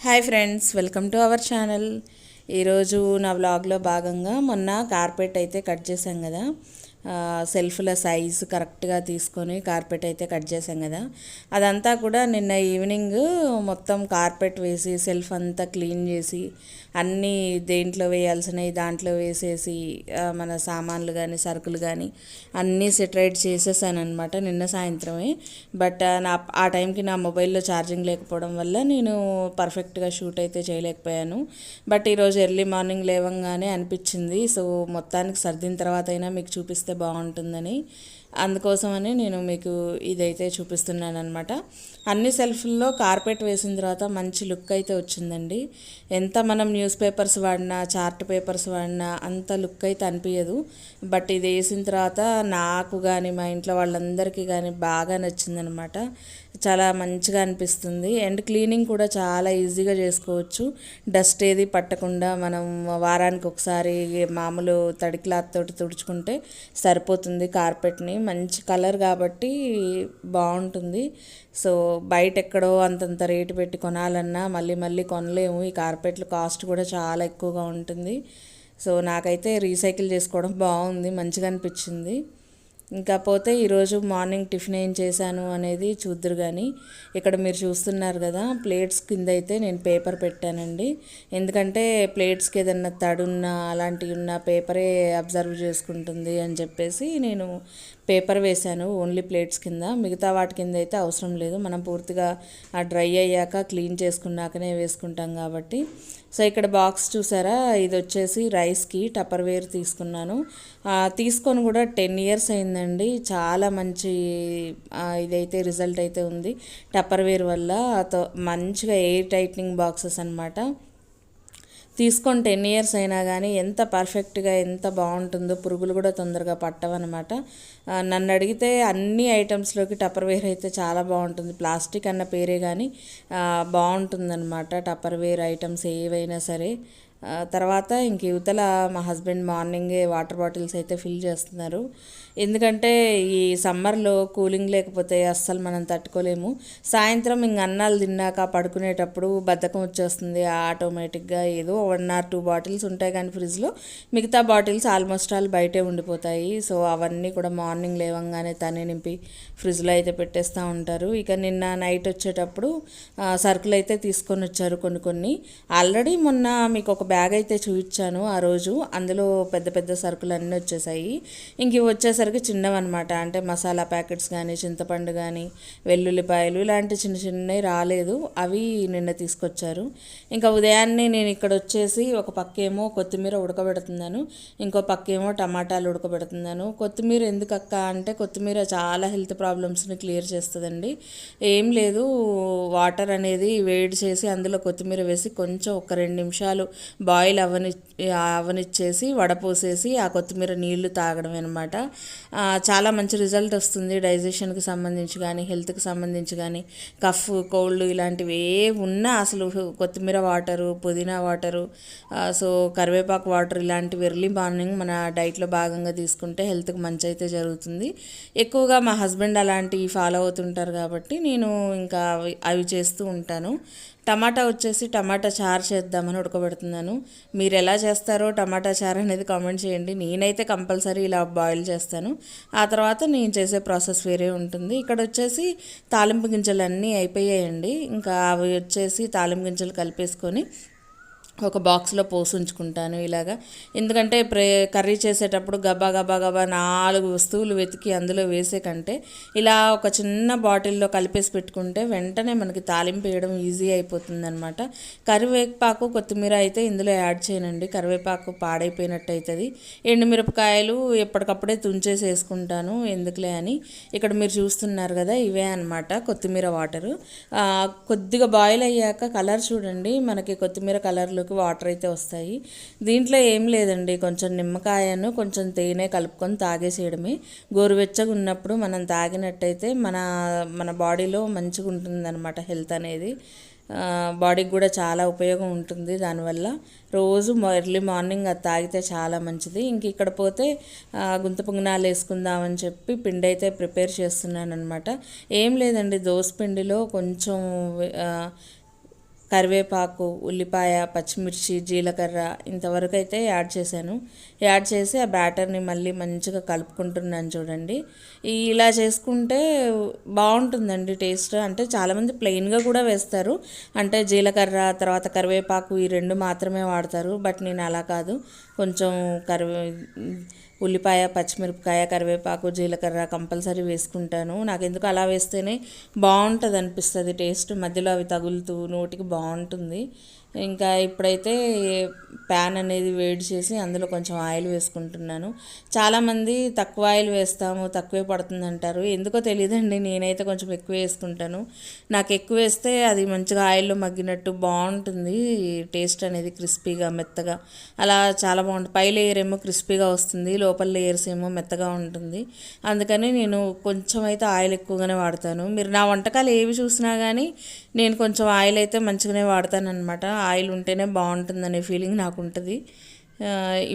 Hi friends, welcome to our channel. ఈరోజు నా వ్లాగ్లో భాగంగా మొన్న కార్పెట్ అయితే కట్ చేశాం కదా, సెల్ఫ్ల సైజు కరెక్ట్గా తీసుకొని కార్పెట్ అయితే కట్ చేశాం కదా. అదంతా కూడా నిన్న ఈవినింగ్ మొత్తం కార్పెట్ వేసి సెల్ఫ్ అంతా క్లీన్ చేసి అన్నీ దేంట్లో వేయాల్సినవి దాంట్లో వేసేసి మన సామాన్లు కానీ సరుకులు కానీ అన్నీ సెటరేట్ చేసేసాను అనమాట నిన్న సాయంత్రమే. బట్ ఆ టైంకి నా మొబైల్లో ఛార్జింగ్ లేకపోవడం వల్ల నేను పర్ఫెక్ట్గా షూట్ అయితే చేయలేకపోయాను. బట్ ఈరోజు ఎర్లీ మార్నింగ్ లేవంగానే అనిపించింది, సో మొత్తానికి సర్దిన తర్వాత అయినా మీకు చూపిస్తే బాగుంటుందని, అందుకోసమని నేను మీకు ఇదైతే చూపిస్తున్నాను అనమాట. అన్ని సెల్ఫ్ల్లో కార్పెట్ వేసిన తర్వాత మంచి లుక్ అయితే వచ్చిందండి. ఎంత మనం న్యూస్ పేపర్స్ వాడినా చార్ట్ పేపర్స్ వాడినా అంత లుక్ అయితే అనిపించదు. బట్ ఇది వేసిన తర్వాత నాకు కానీ మా ఇంట్లో వాళ్ళందరికీ కానీ బాగా నచ్చిందనమాట. చాలా మంచిగా అనిపిస్తుంది అండ్ క్లీనింగ్ కూడా చాలా ఈజీగా చేసుకోవచ్చు. డస్ట్ ఏది పట్టకుండా మనం వారానికి ఒకసారి మామూలు తడి క్లాత్ తోటి తుడుచుకుంటే సరిపోతుంది. కార్పెట్ని మంచి కలర్ కాబట్టి బాగుంటుంది. సో బయట ఎక్కడో అంతంత రేటు పెట్టి కొనాలన్నా మళ్ళీ మళ్ళీ కొనలేము. ఈ కార్పెట్లు కాస్ట్ కూడా చాలా ఎక్కువగా ఉంటుంది. సో నాకైతే రీసైకిల్ చేసుకోవడం బాగుంది, మంచిగా అనిపించింది. ఇంకా పోతే ఈరోజు మార్నింగ్ టిఫిన్ ఏం చేశాను అనేది చూద్దరు. కానీ ఇక్కడ మీరు చూస్తున్నారు కదా, ప్లేట్స్ కింద అయితే నేను పేపర్ పెట్టానండి. ఎందుకంటే ప్లేట్స్కి ఏదన్నా తడున్నా అలాంటివి ఉన్న పేపరే అబ్జర్వ్ చేసుకుంటుంది అని చెప్పేసి నేను పేపర్ వేశాను ఓన్లీ ప్లేట్స్ కింద. మిగతా వాటి కింద అయితే అవసరం లేదు, మనం పూర్తిగా ఆ డ్రై అయ్యాక క్లీన్ చేసుకున్నాకనే వేసుకుంటాం కాబట్టి. సో ఇక్కడ బాక్స్ చూసారా, ఇది వచ్చేసి రైస్కి టప్పర్వేర్ తీసుకున్నాను. తీసుకొని కూడా 10 ఇయర్స్ అయిందండి. చాలా మంచి ఇదైతే రిజల్ట్ అయితే ఉంది టప్పర్వేర్ వల్ల. మంచిగా ఎయిర్ టైట్నింగ్ బాక్సెస్ అనమాట. తీసుకొని 10 ఇయర్స్ అయినా కానీ ఎంత పర్ఫెక్ట్గా ఎంత బాగుంటుందో, పురుగులు కూడా తొందరగా పట్టవన్నమాట. నన్ను అడిగితే అన్ని ఐటమ్స్లోకి టప్పర్వేర్ అయితే చాలా బాగుంటుంది. ప్లాస్టిక్ అన్న పేరే కానీ బాగుంటుందన్నమాట టప్పర్వేర్ ఐటమ్స్ ఏవైనా సరే. తర్వాత ఇంక యువతల మా హస్బెండ్ మార్నింగే వాటర్ బాటిల్స్ అయితే ఫిల్ చేస్తున్నారు. ఎందుకంటే ఈ సమ్మర్లో కూలింగ్ లేకపోతే అస్సలు మనం తట్టుకోలేము. సాయంత్రం ఇంక అన్నాలు తిన్నాక పడుకునేటప్పుడు బద్ధకం వచ్చేస్తుంది ఆటోమేటిక్గా. ఏదో 1 or 2 బాటిల్స్ ఉంటాయి కానీ ఫ్రిడ్జ్లో, మిగతా బాటిల్స్ ఆల్మోస్ట్ ఆల్ బయటే ఉండిపోతాయి. సో అవన్నీ కూడా మార్నింగ్ లేవంగానే తనే నింపి ఫ్రిడ్జ్లో అయితే పెట్టేస్తూ ఉంటారు. ఇక నిన్న నైట్ వచ్చేటప్పుడు సరుకులు అయితే తీసుకొని వచ్చారు కొన్ని. ఆల్రెడీ మొన్న మీకు ఒక బ్యాగ్ అయితే చూపించాను ఆ రోజు, అందులో పెద్ద పెద్ద సరుకులు అన్నీ వచ్చేసాయి. ఇంక ఇవి వచ్చేసరికి చిన్నవన్నమాట. అంటే మసాలా ప్యాకెట్స్ కానీ చింతపండు కానీ వెల్లుల్లిపాయలు ఇలాంటి చిన్న చిన్నవి రాలేదు, అవి నిన్న తీసుకొచ్చారు. ఇంకా ఉదయాన్నే నేను ఇక్కడ వచ్చేసి ఒక పక్కేమో కొత్తిమీర ఉడకబెడుతున్నాను, ఇంకో పక్కేమో టమాటాలు ఉడకబెడుతున్నాను. కొత్తిమీర ఎందుకు అక్క అంటే, కొత్తిమీర చాలా హెల్త్ ప్రాబ్లమ్స్ని క్లియర్ చేస్తుందండి. ఏం లేదు, వాటర్ అనేది వేడి చేసి అందులో కొత్తిమీర వేసి కొంచెం ఒక 2 నిమిషాలు బాయిల్ అవనిచ్చేసి వడపోసేసి ఆ కొత్తిమీర నీళ్లు తాగడం అనమాట. చాలా మంచి రిజల్ట్ వస్తుంది. డైజెషన్కి సంబంధించి కానీ హెల్త్కి సంబంధించి కానీ కఫ్ కోల్డ్ ఇలాంటివి ఏ ఉన్నా అసలు కొత్తిమీర వాటరు, పుదీనా వాటరు, సో కరివేపాకు వాటర్ ఇలాంటివి ఎర్లీ మార్నింగ్ మన డైట్లో భాగంగా తీసుకుంటే హెల్త్కి మంచి అయితే జరుగుతుంది. ఎక్కువగా మా హస్బెండ్ అలాంటివి ఫాలో అవుతుంటారు కాబట్టి నేను ఇంకా అవి చేస్తూ ఉంటాను. టమాటా వచ్చేసి టమాటా చారు చేద్దామని ఉడకబెడుతున్నాను. మీరు ఎలా చేస్తారో టమాటా చారు అనేది కామెంట్ చేయండి. నేనైతే కంపల్సరీ ఇలా బాయిల్ చేస్తాను. ఆ తర్వాత నేను చేసే ప్రాసెస్ వేరే ఉంటుంది. ఇక్కడ వచ్చేసి తాలింపు గింజలు అన్నీ అయిపోయాయండి. ఇంకా అవి వచ్చేసి తాలింపు గింజలు కలిపేసుకొని ఒక బాక్స్లో పోసి ఉంచుకుంటాను ఇలాగా. ఎందుకంటే కర్రీ చేసేటప్పుడు గబా 4 వస్తువులు వెతికి అందులో వేసే కంటే ఇలా ఒక చిన్న బాటిల్లో కలిపేసి పెట్టుకుంటే వెంటనే మనకి తాలింపు వేయడం ఈజీ అయిపోతుంది అనమాట. కరివేపాకు కొత్తిమీర అయితే ఇందులో యాడ్ చేయనండి, కరివేపాకు పాడైపోయినట్టు అవుతుంది. ఎండుమిరపకాయలు ఎప్పటికప్పుడే తుంచేసి వేసుకుంటాను ఎందుకులే అని. ఇక్కడ మీరు చూస్తున్నారు కదా, ఇవే అనమాట కొత్తిమీర వాటరు. కొద్దిగా బాయిల్ అయ్యాక కలర్ చూడండి, మనకి కొత్తిమీర కలర్లో వాటర్ అయితే వస్తాయి. దీంట్లో ఏం లేదండి, కొంచెం నిమ్మకాయను కొంచెం తేనె కలుపుకొని తాగేసేయడమే. గోరువెచ్చగా ఉన్నప్పుడు మనం తాగినట్టయితే మన బాడీలో మంచిగా ఉంటుందన్నమాట. హెల్త్ అనేది బాడీకి కూడా చాలా ఉపయోగం ఉంటుంది దానివల్ల. రోజు ఎర్లీ మార్నింగ్ అది తాగితే చాలా మంచిది. ఇంక ఇక్కడ పోతే గుంత పొంగనాలు వేసుకుందామని చెప్పి పిండి అయితే ప్రిపేర్ చేస్తున్నాను అనమాట. ఏం లేదండి, దోస పిండిలో కొంచెం కరివేపాకు, ఉల్లిపాయ, పచ్చిమిర్చి, జీలకర్ర ఇంతవరకు అయితే యాడ్ చేశాను. యాడ్ చేసి ఆ బ్యాటర్ని మళ్ళీ మంచిగా కలుపుకుంటున్నాను చూడండి. ఇలా చేసుకుంటే బాగుంటుందండి టేస్ట్. అంటే చాలామంది ప్లెయిన్గా కూడా వేస్తారు, అంటే జీలకర్ర తర్వాత కరివేపాకు ఈ రెండు మాత్రమే వాడతారు. బట్ నేను అలా కాదు, కొంచెం ఉల్లిపాయ, పచ్చిమిరపకాయ, కరివేపాకు, జీలకర్ర కంపల్సరీ వేసుకుంటాను. నాకు ఎందుకు అలా వేస్తేనే బాగుంటుంది అనిపిస్తుంది టేస్ట్, మధ్యలో అవి తగులుతూ నోటికి బాగుంటుంది. ఇంకా ఇప్పుడైతే ప్యాన్ అనేది వేడి చేసి అందులో కొంచెం ఆయిల్ వేసుకుంటున్నాను. చాలామంది తక్కువ ఆయిల్ వేస్తాము, తక్కువే పడుతుంది అంటారు. ఎందుకో తెలియదండి, నేనైతే కొంచెం ఎక్కువ వేసుకుంటాను. నాకు ఎక్కువ వేస్తే అది మంచిగా ఆయిల్లో మగ్గినట్టు బాగుంటుంది టేస్ట్ అనేది, క్రిస్పీగా మెత్తగా అలా చాలా బాగుంటుంది. పై లేయర్ ఏమో క్రిస్పీగా వస్తుంది, లోపల లేయర్స్ ఏమో మెత్తగా ఉంటుంది. అందుకని నేను కొంచెం అయితే ఆయిల్ ఎక్కువగానే వాడతాను. మీరు నా వంటకాలు ఏవి చూసినా కానీ నేను కొంచెం ఆయిల్ అయితే మంచిగానే వాడతాను అనమాట. ఆయిల్ ఉంటేనే బాగుంటుందనే ఫీలింగ్ నాకు ఉంటుంది.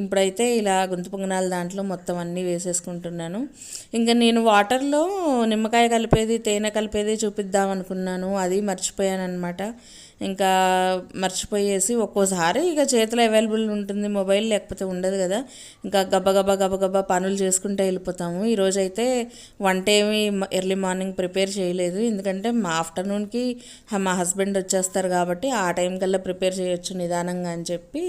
ఇప్పుడైతే ఇలా గుంత పొంగనాలు దాంట్లో మొత్తం అన్నీ వేసేసుకుంటున్నాను. ఇంకా నేను వాటర్లో నిమ్మకాయ కలిపేది, తేనె కలిపేది చూపిద్దాం అనుకున్నాను, అది మర్చిపోయాను అనమాట. ఇంకా మర్చిపోయేసి ఒక్కోసారి ఇక చేతిలో అవైలబుల్ ఉంటుంది మొబైల్, లేకపోతే ఉండదు కదా, ఇంకా గబగబా పనులు చేసుకుంటే వెళ్ళిపోతాము. ఈరోజైతే వంట ఏమి ఎర్లీ మార్నింగ్ ప్రిపేర్ చేయలేదు, ఎందుకంటే మా ఆఫ్టర్నూన్కి మా హస్బెండ్ వచ్చేస్తారు కాబట్టి ఆ టైం కల్లా ప్రిపేర్ చేయొచ్చు నిదానంగా అని చెప్పి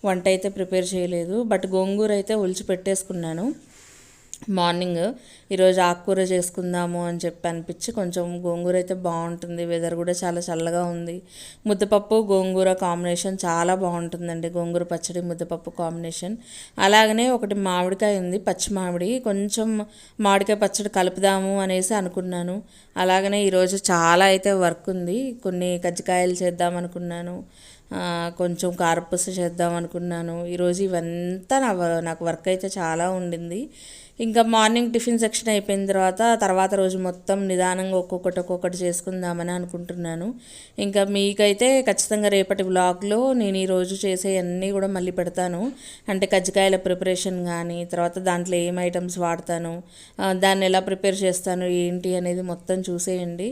వంట అయితే ప్రిపేర్ చేయలేదు. బట్ గోంగూర అయితే ఒలిచి పెట్టేసుకున్నాను మార్నింగ్. ఈరోజు ఆకుకూర చేసుకుందాము అని చెప్పి అనిపించి కొంచెం గోంగూర అయితే బాగుంటుంది, వెదర్ కూడా చాలా చల్లగా ఉంది. ముద్దపప్పు గోంగూర కాంబినేషన్ చాలా బాగుంటుందండి, గోంగూర పచ్చడి ముద్దపప్పు కాంబినేషన్. అలాగనే ఒకటి మామిడికాయ ఉంది, పచ్చి మామిడి, కొంచెం మామిడికాయ పచ్చడి కలుపుదాము అనేసి అనుకున్నాను. అలాగనే ఈరోజు చాలా అయితే వర్క్ ఉంది, కొన్ని కజ్జికాయలు చేద్దాం అనుకున్నాను, కొంచెం కారపూస చేద్దాం అనుకున్నాను. ఈరోజు ఇవంతా నాకు వర్క్ అయితే చాలా ఉండింది. ఇంకా మార్నింగ్ టిఫిన్ సెక్షన్ అయిపోయిన తర్వాత రోజు మొత్తం నిదానంగా ఒక్కొక్కటి చేసుకుందామని అనుకుంటున్నాను. ఇంకా మీకైతే ఖచ్చితంగా రేపటి వ్లాగ్లో నేను ఈరోజు చేసే అన్నీ కూడా మళ్ళీ పెడతాను. అంటే కజ్జికాయల ప్రిపరేషన్ కానీ, తర్వాత దాంట్లో ఏం ఐటమ్స్ వాడతాను, దాన్ని ఎలా ప్రిపేర్ చేస్తాను ఏంటి అనేది మొత్తం చూసేయండి.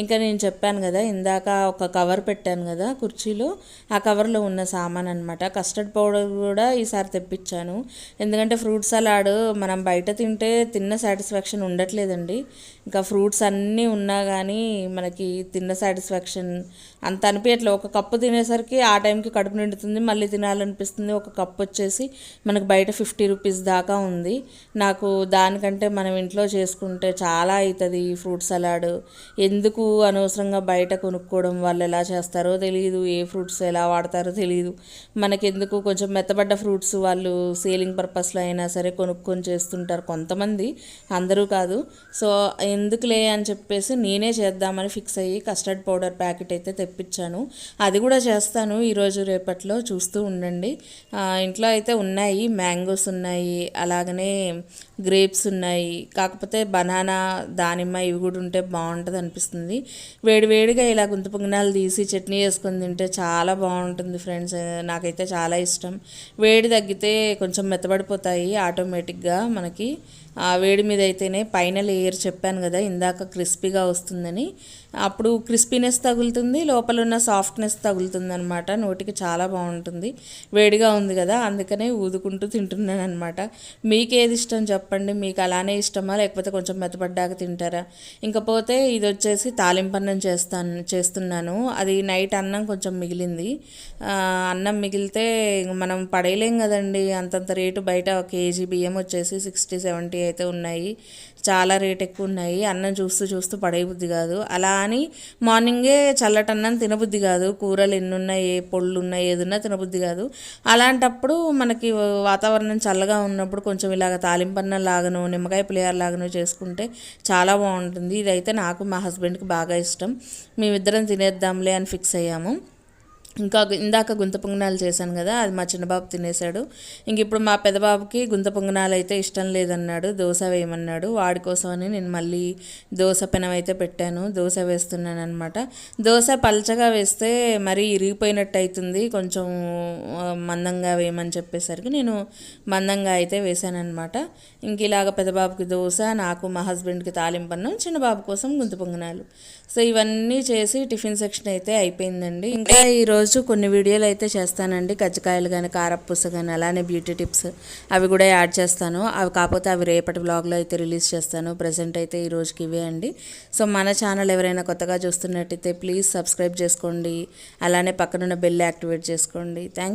ఇంకా నేను చెప్పాను కదా ఇందాక, ఒక కవర్ పెట్టాను కదా కుర్చీలో, ఆ కవర్లో ఉన్న సామాన్ అనమాట. కస్టర్డ్ పౌడర్ కూడా ఈసారి తెప్పించాను, ఎందుకంటే ఫ్రూట్ సలాడ్ మనం బయట తింటే తిన్న సాటిస్ఫాక్షన్ ఉండట్లేదండి. ఇంకా ఫ్రూట్స్ అన్నీ ఉన్నా కానీ మనకి తిన్న సాటిస్ఫాక్షన్ అంత అనిపించట్లేదు. ఒక కప్పు తినేసరికి ఆ టైంకి కడుపు నిండుతుంది, మళ్ళీ తినాలనిపిస్తుంది. ఒక కప్పు వచ్చేసి మనకు బయట 50 రూపీస్ దాకా ఉంది. నాకు దానికంటే మనం ఇంట్లో చేసుకుంటే చాలా అవుతుంది ఫ్రూట్ సలాడ్. ఎందుకు అనవసరంగా బయట కొనుక్కోవడం, వాళ్ళు ఎలా చేస్తారో తెలియదు, ఏ ఫ్రూట్స్ ఎలా వాడతారో తెలియదు. మనకెందుకు కొంచెం మెత్తబడ్డ ఫ్రూట్స్ వాళ్ళు సేలింగ్ పర్పస్లో అయినా సరే కొనుక్కొని చేస్తుంటారు కొంతమంది, అందరూ కాదు. సో ఎందుకులే అని చెప్పేసి నేనే చేద్దామని ఫిక్స్ అయ్యి కస్టర్డ్ పౌడర్ ప్యాకెట్ అయితే తెప్పించాను. అది కూడా చేస్తాను ఈరోజు రేపట్లో, చూస్తూ ఉండండి. ఇంట్లో అయితే ఉన్నాయి, మ్యాంగోస్ ఉన్నాయి, అలాగనే గ్రేప్స్ ఉన్నాయి. కాకపోతే బనానా, దానిమ్మ ఇవి కూడా ఉంటే బాగుంటుంది అనిపిస్తుంది. వేడివేడిగా ఇలా గుంత పొంగనాలు తీసి చట్నీ వేసుకొని తింటే చాలా బాగుంటుంది ఫ్రెండ్స్, నాకైతే చాలా ఇష్టం. వేడి తగ్గితే కొంచెం మెత్తబడిపోతాయి ఆటోమేటిక్గా మనకి. ఆ వేడి మీద అయితేనే పైన లేయర్ చెప్పాను కదా ఇందాక క్రిస్పీగా వస్తుందని, అప్పుడు క్రిస్పీనెస్ తగులుతుంది, లోపల ఉన్న సాఫ్ట్నెస్ తగులుతుంది అనమాట, నోటికి చాలా బాగుంటుంది. వేడిగా ఉంది కదా అందుకనే ఊదుకుంటూ తింటున్నాను అనమాట. మీకు ఏది ఇష్టం చెప్పండి, మీకు అలానే ఇష్టమా లేకపోతే కొంచెం మెత్తపడ్డాక తింటారా? ఇంకపోతే ఇది వచ్చేసి తాలింపన్నం చేస్తున్నాను. అది నైట్ అన్నం కొంచెం మిగిలింది. అన్నం మిగిలితే మనం పడేయలేం కదండి, అంతంత రేటు. బయట కేజీ బియ్యం వచ్చేసి 60-70 అయితే ఉన్నాయి, చాలా రేట్ ఎక్కువ ఉన్నాయి. అన్నం చూస్తూ పడేయబుద్ధి కాదు. అలా అని మార్నింగే చల్లటన్నం తినబుద్ధి కాదు, కూరలు ఎన్నున్నాయి, ఏ పొళ్ళు ఉన్నాయి, ఏదున్నా తినబుద్ధి కాదు. అలాంటప్పుడు మనకి వాతావరణం చల్లగా ఉన్నప్పుడు కొంచెం ఇలాగ తాలింపన్నం లాగను, నిమ్మకాయ పులిహార లాగను చేసుకుంటే చాలా బాగుంటుంది. ఇదైతే నాకు మా హస్బెండ్కి బాగా ఇష్టం, మేమిద్దరం తినేద్దాంలే అని ఫిక్స్ అయ్యాము. ఇంకా ఇందాక గుంత పొంగనాలు చేశాను కదా, అది మా చిన్నబాబు తినేశాడు. ఇంక ఇప్పుడు మా పెద్దబాబుకి గుంత పొంగనాలు అయితే ఇష్టం లేదన్నాడు, దోశ వేయమన్నాడు. వాడి కోసమని నేను మళ్ళీ దోశ పెనం అయితే పెట్టాను, దోశ వేస్తున్నాను అనమాట. దోశ పల్చగా వేస్తే మరీ ఇరిగిపోయినట్టు అవుతుంది, కొంచెం మందంగా వేయమని చెప్పేసరికి నేను మందంగా అయితే వేసానమాట. ఇంక ఇలాగ పెద్దబాబుకి దోశ, నాకు మా హస్బెండ్కి తాలింపన్నం, చిన్నబాబు కోసం గుంత పొంగనాలు. సో ఇవన్నీ చేసి టిఫిన్ సెక్షన్ అయితే అయిపోయిందండి. ఇంకా ఈరోజు కొన్ని వీడియోలు అయితే చేస్తానండి, కజ్జికాయలు కానీ, కారపూస కానీ, అలానే బ్యూటీ టిప్స్ అవి కూడా యాడ్ చేస్తాను. అవి కాకపోతే అవి రేపటి వ్లాగ్లో అయితే రిలీజ్ చేస్తాను. ప్రజెంట్ అయితే ఈ రోజుకి ఇవే అండి. సో మన ఛానల్ ఎవరైనా కొత్తగా చూస్తున్నట్టయితే ప్లీజ్ సబ్స్క్రైబ్ చేసుకోండి, అలానే పక్కనున్న బెల్ యాక్టివేట్ చేసుకోండి. థ్యాంక్